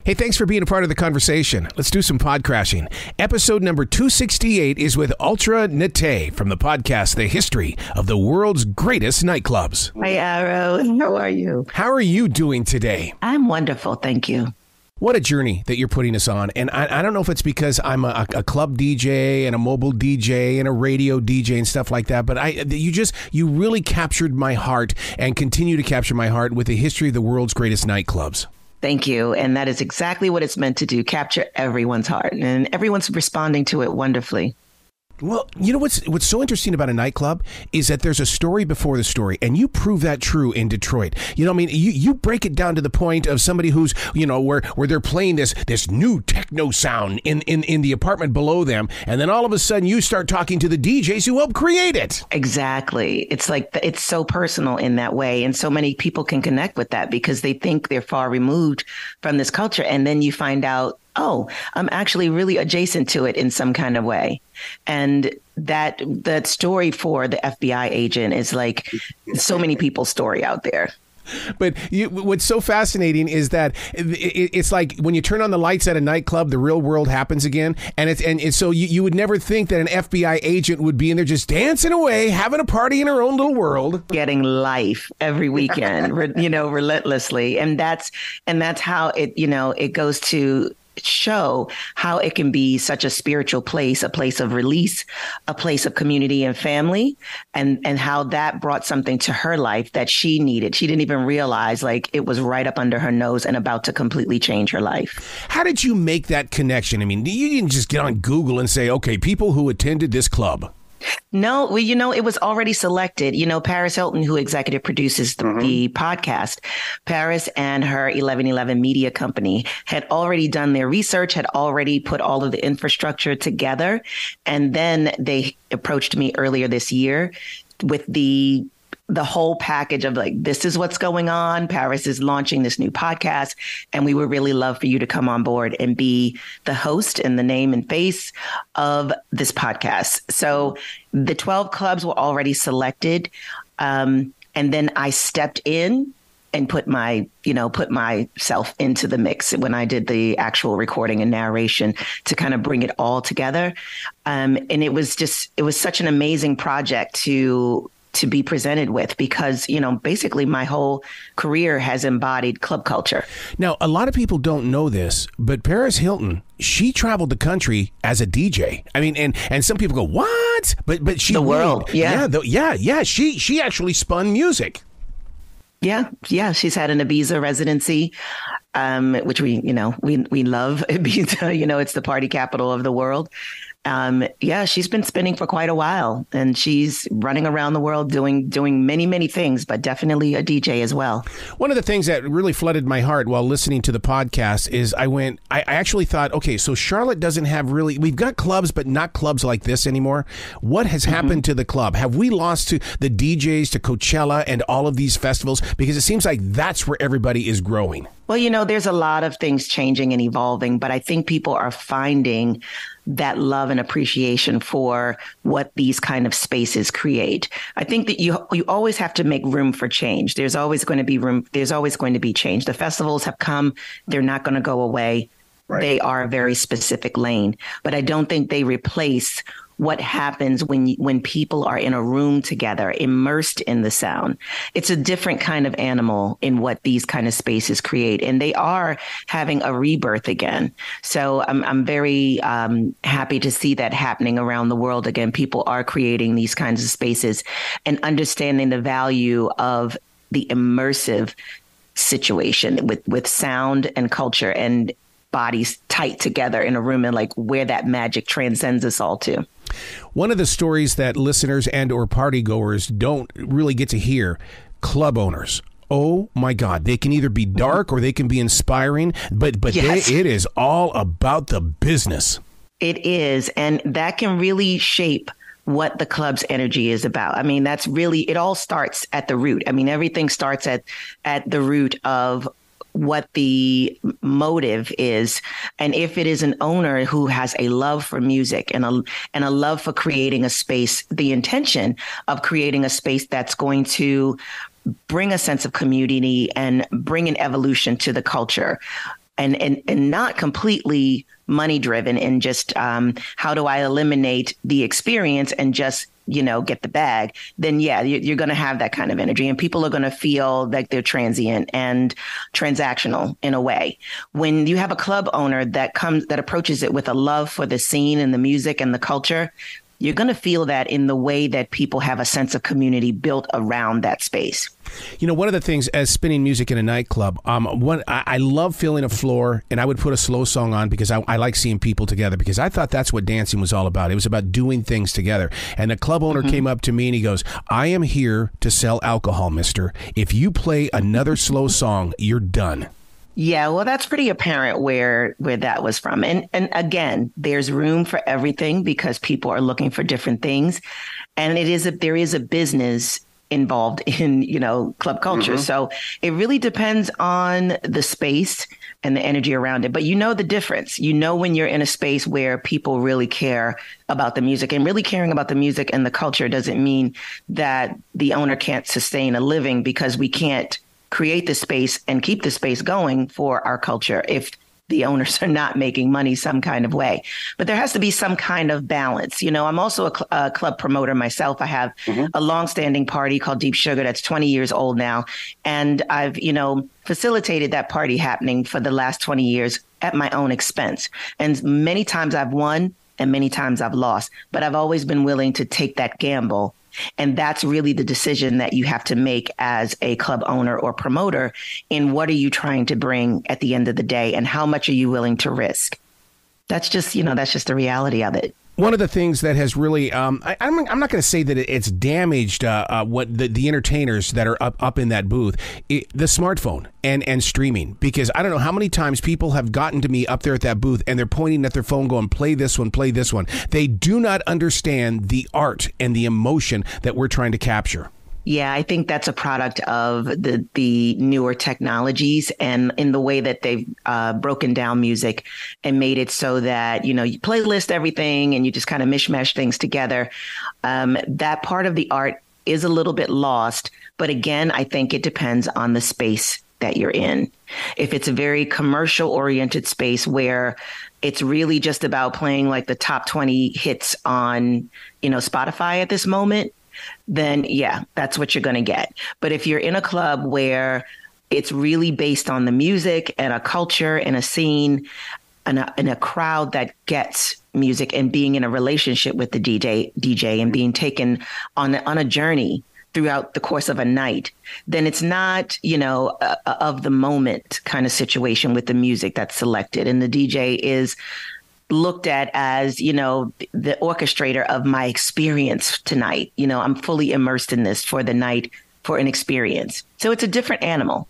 Hey, thanks for being a part of the conversation. Let's do some pod crashing. Episode number 268 is with Ultra Nate from the podcast, The History of the World's Greatest Nightclubs. Hi, Arrow. How are you? How are you doing today? I'm wonderful. Thank you. What a journey that you're putting us on. And I don't know if it's because I'm a club DJ and a mobile DJ and a radio DJ and stuff like that, but you really captured my heart and continue to capture my heart with the history of the world's greatest nightclubs. Thank you. And that is exactly what it's meant to do, capture everyone's heart. And everyone's responding to it wonderfully. Well, you know what's so interesting about a nightclub is that there's a story before the story, and you prove that true in Detroit. You know what I mean? You break it down to the point of somebody who's, where they're playing this new techno sound in the apartment below them, and then all of a sudden you start talking to the DJs who helped create it. Exactly. It's like it's so personal in that way, and so many people can connect with that because they think they're far removed from this culture, and then you find out, oh, I'm actually really adjacent to it in some kind of way. And that story for the FBI agent is like so many people's story out there. But what's so fascinating is that it's like when you turn on the lights at a nightclub, the real world happens again. And so you would never think that an FBI agent would be in there just dancing away, having a party in her own little world. Getting life every weekend, relentlessly. And that's how it goes to show how it can be such a spiritual place, a place of release, a place of community and family, and how that brought something to her life that she needed. She didn't even realize like it was right up under her nose and about to completely change her life. How did you make that connection? I mean, you didn't just get on Google and say, okay, people who attended this club. No, well, it was already selected. Paris Hilton, who executive produces the podcast, Paris and her 1111 media company had already done their research, had already put all of the infrastructure together. And then they approached me earlier this year with the whole package of like, this is what's going on. Paris is launching this new podcast, and we would really love for you to come on board and be the host and the name and face of this podcast. So the 12 clubs were already selected. And then I stepped in and put myself into the mix when I did the actual recording and narration to kind of bring it all together. And it was such an amazing project to be presented with because, basically my whole career has embodied club culture. Now, a lot of people don't know this, but Paris Hilton, she traveled the country as a DJ. I mean, and some people go, what? But she... The world, yeah. Yeah. She actually spun music. Yeah. She's had an Ibiza residency, which we love Ibiza. It's the party capital of the world. She's been spinning for quite a while, and she's running around the world doing many, many things, but definitely a DJ as well. One of the things that really flooded my heart while listening to the podcast is I actually thought, okay, so Charlotte doesn't have we've got clubs, but not clubs like this anymore. What has happened to the club? Have we lost to the DJs, to Coachella and all of these festivals? Because it seems like that's where everybody is growing. Well, there's a lot of things changing and evolving, but I think people are finding that love and appreciation for what these kind of spaces create. I think that you always have to make room for change. There's always going to be room. There's always going to be change. The festivals have come. They're not going to go away. Right. They are a very specific lane, but I don't think they replace what happens when people are in a room together, immersed in the sound. It's a different kind of animal in what these kind of spaces create, and they are having a rebirth again. So I'm very happy to see that happening around the world again. People are creating these kinds of spaces and understanding the value of the immersive situation with sound and culture and bodies tight together in a room, and like where that magic transcends us all to. One of the stories that listeners and or partygoers don't really get to hear, club owners. Oh my God, they can either be dark or they can be inspiring, but yes. It is all about the business. It is, and that can really shape what the club's energy is about. I mean, that's really, it all starts at the root. I mean, everything starts at the root of what the motive is. And if it is an owner who has a love for music and a love for creating a space, the intention of creating a space that's going to bring a sense of community and bring an evolution to the culture, and not completely money driven and just how do I eliminate the experience and just get the bag, then yeah, you're going to have that kind of energy, and people are going to feel like they're transient and transactional in a way. When you have a club owner that approaches it with a love for the scene and the music and the culture, you're going to feel that in the way that people have a sense of community built around that space. One of the things as spinning music in a nightclub, I love filling a floor, and I would put a slow song on because I like seeing people together, because I thought that's what dancing was all about. It was about doing things together. And the club owner came up to me and he goes, "I am here to sell alcohol, mister. If you play another slow song, you're done." Yeah, well, that's pretty apparent where that was from. And again, there's room for everything because people are looking for different things. And there is a business involved in, club culture. So it really depends on the space and the energy around it. But the difference. When you're in a space where people really care about the music, and really caring about the music and the culture doesn't mean that the owner can't sustain a living, because we can't create the space and keep the space going for our culture if the owners are not making money some kind of way. But there has to be some kind of balance. I'm also a club promoter myself. I have a longstanding party called Deep Sugar that's 20 years old now. And I've, facilitated that party happening for the last 20 years at my own expense. And many times I've won and many times I've lost, but I've always been willing to take that gamble. And that's really the decision that you have to make as a club owner or promoter in what are you trying to bring at the end of the day, and how much are you willing to risk? That's just the reality of it. One of the things that has really, I'm not going to say that it's damaged what the entertainers that are up in that booth, the smartphone and streaming, because I don't know how many times people have gotten to me up there at that booth and they're pointing at their phone going, play this one, play this one. They do not understand the art and the emotion that we're trying to capture. Yeah, I think that's a product of the newer technologies and in the way that they've broken down music and made it so that, you playlist everything and you just kind of mishmash things together. That part of the art is a little bit lost. But again, I think it depends on the space that you're in. If it's a very commercial oriented space where it's really just about playing like the top 20 hits on, Spotify at this moment, then yeah, that's what you're going to get. But if you're in a club where it's really based on the music and a culture and a scene and a crowd that gets music and being in a relationship with the DJ and being taken on a journey throughout the course of a night, then it's not, of the moment kind of situation with the music that's selected. And the DJ is looked at as, the orchestrator of my experience tonight. I'm fully immersed in this for the night, for an experience. So it's a different animal.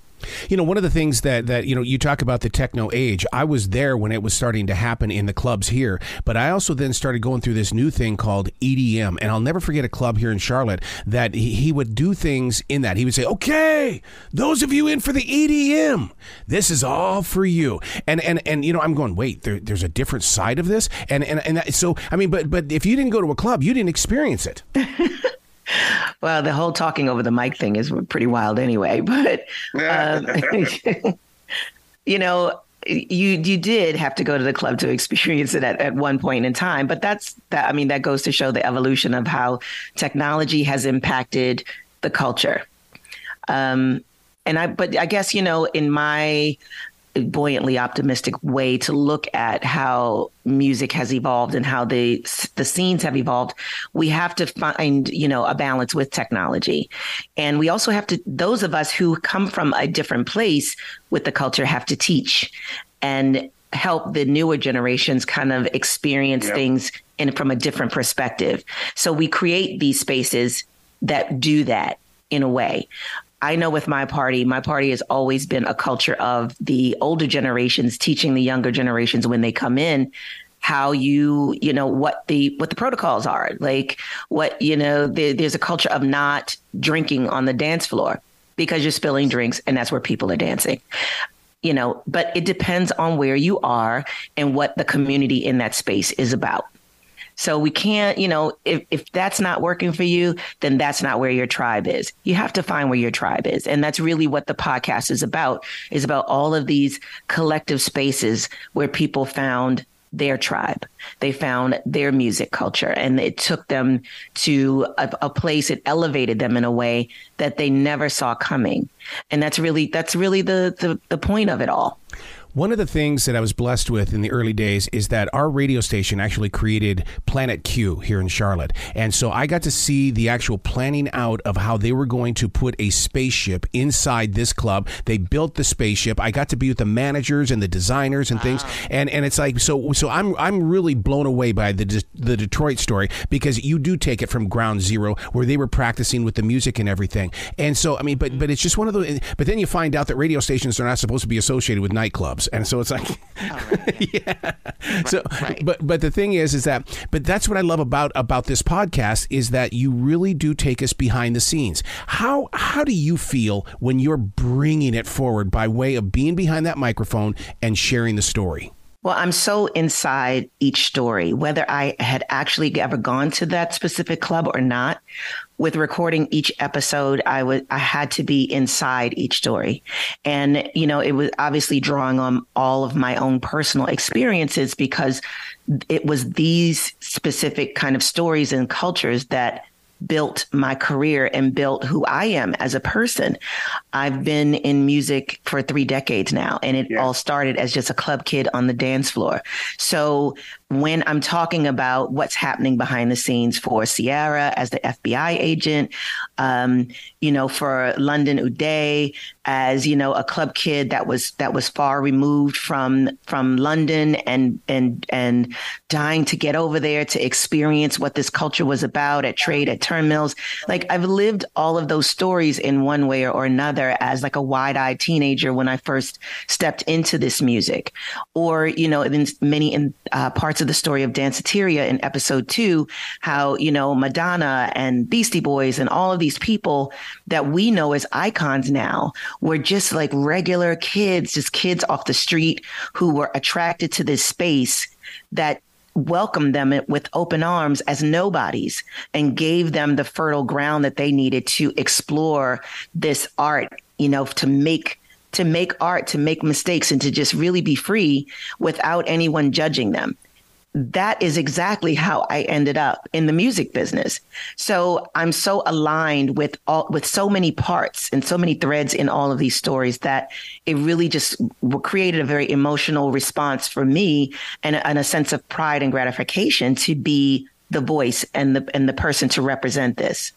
One of the things that you talk about the techno age, I was there when it was starting to happen in the clubs here, but I also then started going through this new thing called EDM, and I'll never forget a club here in Charlotte that he would do things in that. He would say, okay, those of you in for the EDM, this is all for you. And I'm going, wait, there's a different side of this? And so, I mean, but if you didn't go to a club, you didn't experience it. Well, the whole talking over the mic thing is pretty wild anyway, but, you did have to go to the club to experience it at one point in time. But that goes to show the evolution of how technology has impacted the culture. But I guess, in my buoyantly optimistic way to look at how music has evolved and how the scenes have evolved, we have to find, a balance with technology. And we also have to, those of us who come from a different place with the culture have to teach and help the newer generations kind of experience things from a different perspective. So we create these spaces that do that in a way. I know with my party has always been a culture of the older generations teaching the younger generations when they come in how what the protocols are, like there's a culture of not drinking on the dance floor because you're spilling drinks and that's where people are dancing. But it depends on where you are and what the community in that space is about. So we can't, if that's not working for you, then that's not where your tribe is. You have to find where your tribe is. And that's really what the podcast is about all of these collective spaces where people found their tribe. They found their music culture, and it took them to a place. It elevated them in a way that they never saw coming. And that's really the point of it all. One of the things that I was blessed with in the early days is that our radio station actually created Planet Q here in Charlotte. And so I got to see the actual planning out of how they were going to put a spaceship inside this club. They built the spaceship. I got to be with the managers and the designers and things. And it's like, so I'm really blown away by the Detroit story, because you do take it from ground zero where they were practicing with the music and everything. And so, I mean, but it's just one of those, but then you find out that radio stations are not supposed to be associated with nightclubs. And so it's like, yeah. So, right. But the thing is but that's what I love about this podcast, is that you really do take us behind the scenes. How do you feel when you're bringing it forward by way of being behind that microphone and sharing the story? Well, I'm so inside each story, whether I had actually ever gone to that specific club or not. With recording each episode, I had to be inside each story. And, it was obviously drawing on all of my own personal experiences, because it was these specific kind of stories and cultures that built my career and built who I am as a person. I've been in music for 3 decades now, and it all started as just a club kid on the dance floor. So when I'm talking about what's happening behind the scenes for Ciara as the FBI agent, for London Uday as, a club kid that was far removed from London and dying to get over there to experience what this culture was about at Trade, at Turnmills. Like, I've lived all of those stories in one way or another as like a wide-eyed teenager when I first stepped into this music, or, in many parts of the story of Danceteria in episode 2, how, Madonna and Beastie Boys and all of these people that we know as icons now were just like regular kids, just kids off the street who were attracted to this space that welcomed them with open arms as nobodies and gave them the fertile ground that they needed to explore this art, to make art, to make mistakes, and to just really be free without anyone judging them. That is exactly how I ended up in the music business. So I'm so aligned with so many parts and so many threads in all of these stories that it really just created a very emotional response for me, and a sense of pride and gratification to be the voice and the person to represent this.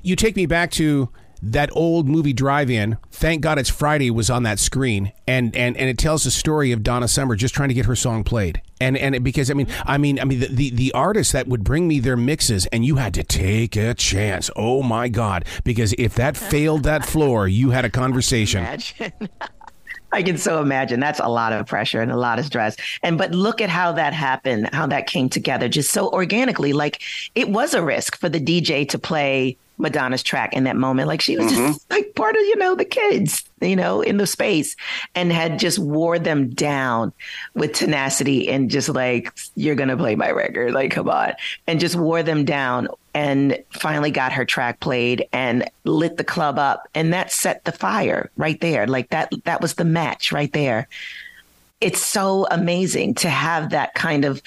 You take me back to that old movie Drive-In. Thank God It's Friday was on that screen, and it tells the story of Donna Summer just trying to get her song played, because the artists that would bring me their mixes, and you had to take a chance. Oh my God! Because if that failed that floor, you had a conversation. I can so imagine. That's a lot of pressure and a lot of stress. But look at how that happened, how that came together, just so organically. Like, it was a risk for the DJ to play Madonna's track in that moment. Like, she was just like part of, the kids, in the space, and had just wore them down with tenacity and just like, you're going to play my record. Like, come on. And just wore them down, and finally got her track played and lit the club up. And that set the fire right there. Like, that was the match right there. It's so amazing to have that kind of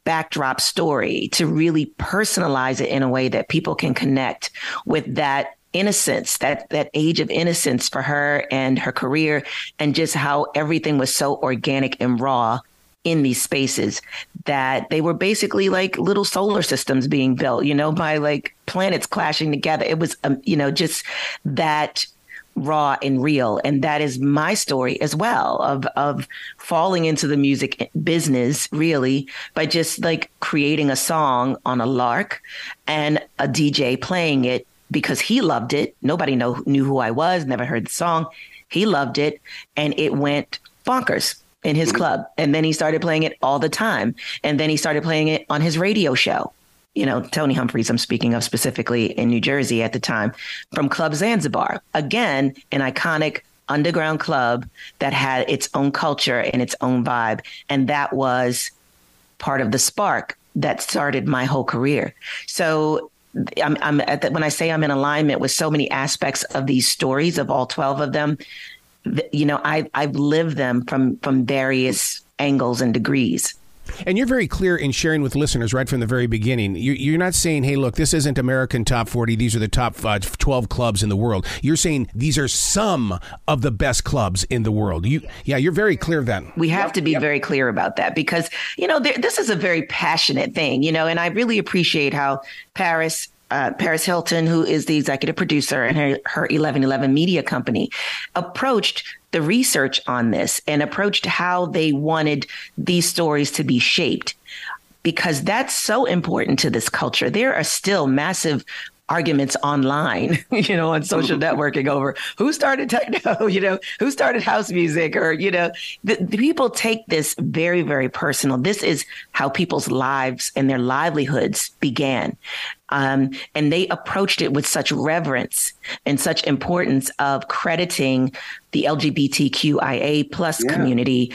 backdrop story, to really personalize it in a way that people can connect with that innocence, that age of innocence for her and her career, and just how everything was so organic and raw in these spaces, that they were basically like little solar systems being built, by like planets clashing together. It was, just that raw and real. And that is my story as well, of falling into the music business, really, by just like creating a song on a lark and a DJ playing it because he loved it. Nobody knew who I was, never heard the song. He loved it, and it went bonkers in his club. And then he started playing it all the time. And then he started playing it on his radio show. Tony Humphries, I'm speaking of specifically in New Jersey at the time, from Club Zanzibar. Again, an iconic underground club that had its own culture and its own vibe. And that was part of the spark that started my whole career. So when I say I'm in alignment with so many aspects of these stories, of all 12 of them, I've lived them from various angles and degrees. And you're very clear in sharing with listeners right from the very beginning. You're not saying, hey, look, this isn't American Top 40. These are the top 12 clubs in the world. You're saying these are some of the best clubs in the world. You're very clear of that. We have to be very clear about that because, this is a very passionate thing, and I really appreciate how Paris Hilton, who is the executive producer and her 1111 media company, approached the research on this and approached how they wanted these stories to be shaped, because that's so important to this culture. There are still massive arguments online, on social networking over who started techno, who started house music, or, the people take this very, very personal. This is how people's lives and their livelihoods began. And they approached it with such reverence and such importance of crediting the LGBTQIA plus community,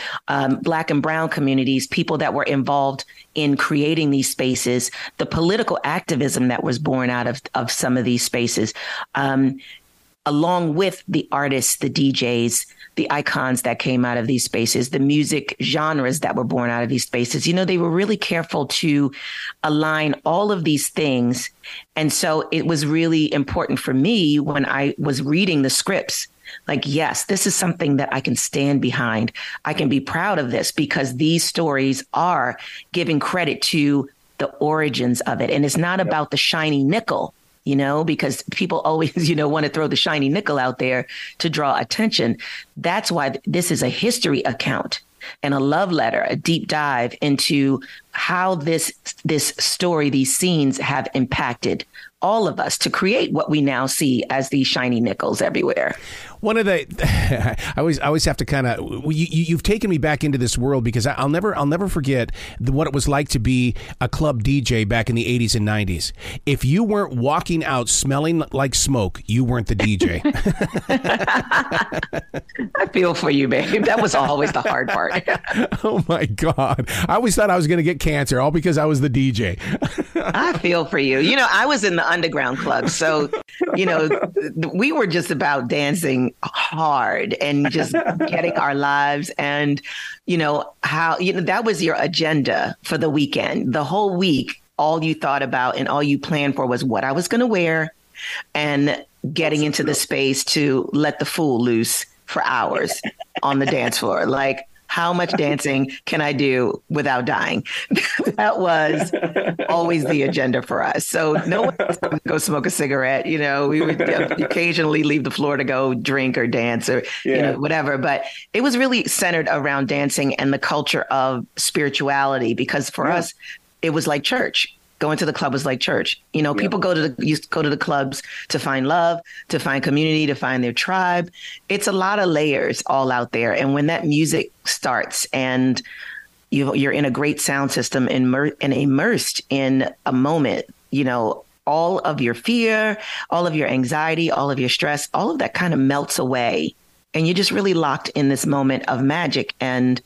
Black and brown communities, people that were involved in creating these spaces, the political activism that was born out of some of these spaces, along with the artists, the DJs, the icons that came out of these spaces, the music genres that were born out of these spaces. They were really careful to align all of these things. And so it was really important for me when I was reading the scripts, like, yes, this is something that I can stand behind. I can be proud of this because these stories are giving credit to the origins of it. And it's not about the shiny nickel, because people always, want to throw the shiny nickel out there to draw attention. That's why this is a history account and a love letter, a deep dive into how this story, these scenes have impacted all of us to create what we now see as these shiny nickels everywhere. One of the, I always have to kind of, you've taken me back into this world because I'll never forget what it was like to be a club DJ back in the 80s and 90s. If you weren't walking out smelling like smoke, you weren't the DJ. I feel for you, babe. That was always the hard part. Oh my God. I always thought I was going to get cancer all because I was the DJ. I feel for you. I was in the underground club. So, we were just about dancing hard and just getting our lives. And, how, that was your agenda for the weekend. The whole week, all you thought about and all you planned for was what I was going to wear and getting into the space to let the fool loose for hours on the dance floor. Like, how much dancing can I do without dying? That was always the agenda for us. So no one was going to go smoke a cigarette. We would occasionally leave the floor to go drink or dance or whatever. But it was really centered around dancing and the culture of spirituality, because for us, it was like church. Going to the club was like church. People used to go to the clubs to find love, to find community, to find their tribe. It's a lot of layers all out there. And when that music starts and you're in a great sound system and immersed in a moment, all of your fear, all of your anxiety, all of your stress, all of that kind of melts away. And you're just really locked in this moment of magic. And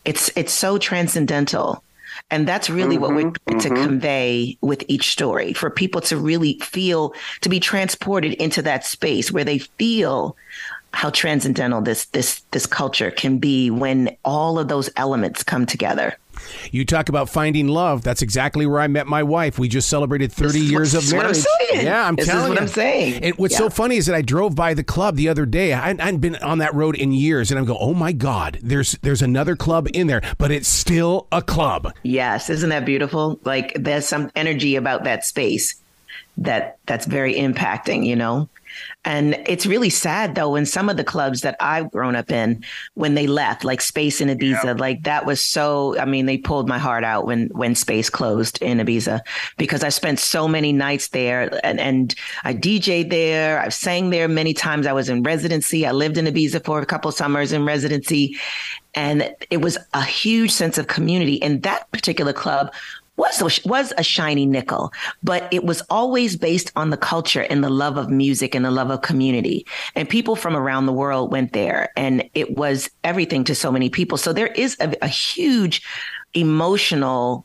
it's so transcendental. And that's really what we're trying to convey with each story, for people to really feel, to be transported into that space where they feel how transcendental this culture can be when all of those elements come together. You talk about finding love. That's exactly where I met my wife. We just celebrated 30 years of marriage. Yeah, this is what I'm saying. What's so funny is that I drove by the club the other day. I hadn't been on that road in years, and I'm going, oh my God, there's another club in there, but it's still a club. Yes, isn't that beautiful? Like, there's some energy about that space that's very impacting, And it's really sad, though, in some of the clubs that I've grown up in, when they left, like Space in Ibiza, like that was so, they pulled my heart out when Space closed in Ibiza, because I spent so many nights there and I DJ'd there. I've sang there many times. I was in residency. I lived in Ibiza for a couple of summers in residency. And it was a huge sense of community. And that particular club was a shiny nickel, but it was always based on the culture and the love of music and the love of community. And people from around the world went there, and it was everything to so many people. So there is a huge emotional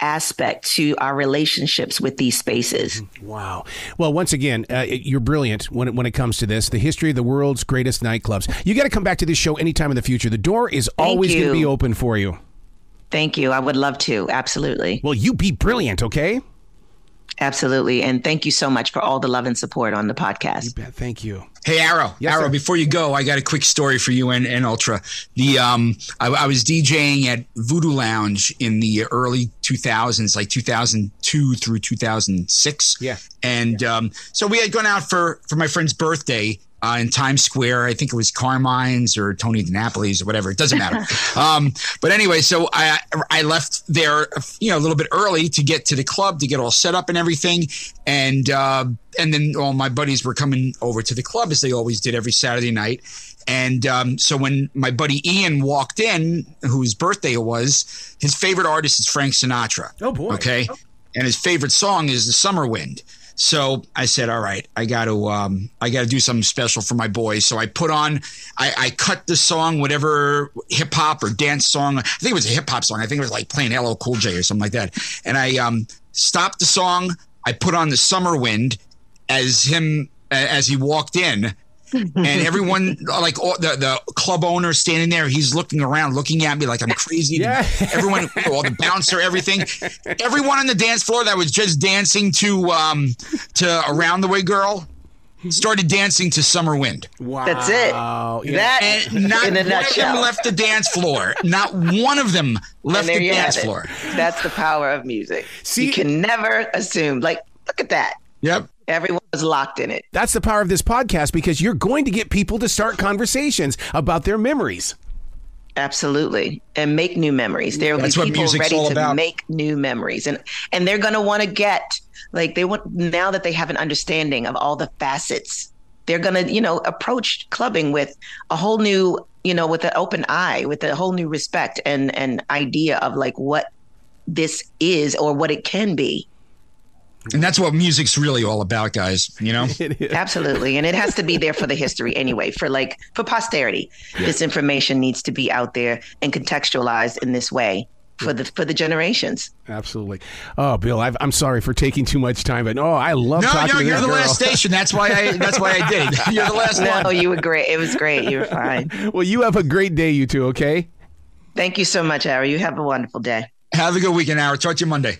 aspect to our relationships with these spaces. Wow. Well, once again, you're brilliant when it comes to this. The history of the world's greatest nightclubs. You got to come back to this show anytime in the future. The door is always going to be open for you. Thank you. I would love to. Absolutely. Well, you be brilliant, okay? Absolutely. And thank you so much for all the love and support on the podcast. You bet. Thank you. Hey, Arrow. Yes, Arrow, sir. before you go, I got a quick story for you and Ultra. I was DJing at Voodoo Lounge in the early 2000s, like 2002 through 2006. Yeah. And so we had gone out for my friend's birthday in Times Square. I think it was Carmine's or Tony DiNapoli's or whatever. It doesn't matter. But anyway, so I left there, a little bit early to get to the club to get all set up and everything. And then all my buddies were coming over to the club as they always did every Saturday night. And so when my buddy Ian walked in, whose birthday it was, his favorite artist is Frank Sinatra. Oh, boy. Okay. And his favorite song is The Summer Wind. So I said, all right, I got to do something special for my boys. So I put on, I cut the song, whatever hip hop or dance song. I think it was a hip hop song. I think it was like playing LL Cool J or something like that. And I stopped the song. I put on The Summer Wind as he walked in. And everyone, like the club owner standing there, he's looking around, looking at me like I'm crazy. Yeah. Everyone, all the bouncer, everything, everyone on the dance floor that was just dancing to Around the Way Girl started dancing to Summer Wind. Wow. That's it. Yeah. That And not in a one of nutshell. them left the dance floor. Not one of them left And there the you dance have it. floor. That's the power of music. See- you can never assume. Like, look at that. Yep. Everyone was locked in it. That's the power of this podcast, because you're going to get people to start conversations about their memories. Absolutely. And make new memories. There will be That's what people music's ready all to about. make new memories. And they're going to want to get, like, they want, now that they have an understanding of all the facets, they're going to, approach clubbing with a whole new, with an open eye, with a whole new respect and idea of like what this is or what it can be. And that's what music's really all about, guys. Absolutely. And it has to be there for the history anyway, for posterity. Yeah. This information needs to be out there and contextualized in this way for the generations. Absolutely. Oh, Bill, I'm sorry for taking too much time, but I love talking to this you're the girl. last station. That's why I did it. You're the last one. No, you were great. It was great. You were fine. Well, you have a great day, you two, okay? Thank you so much, Ari. You have a wonderful day. Have a good weekend, Howard. Talk to you Monday.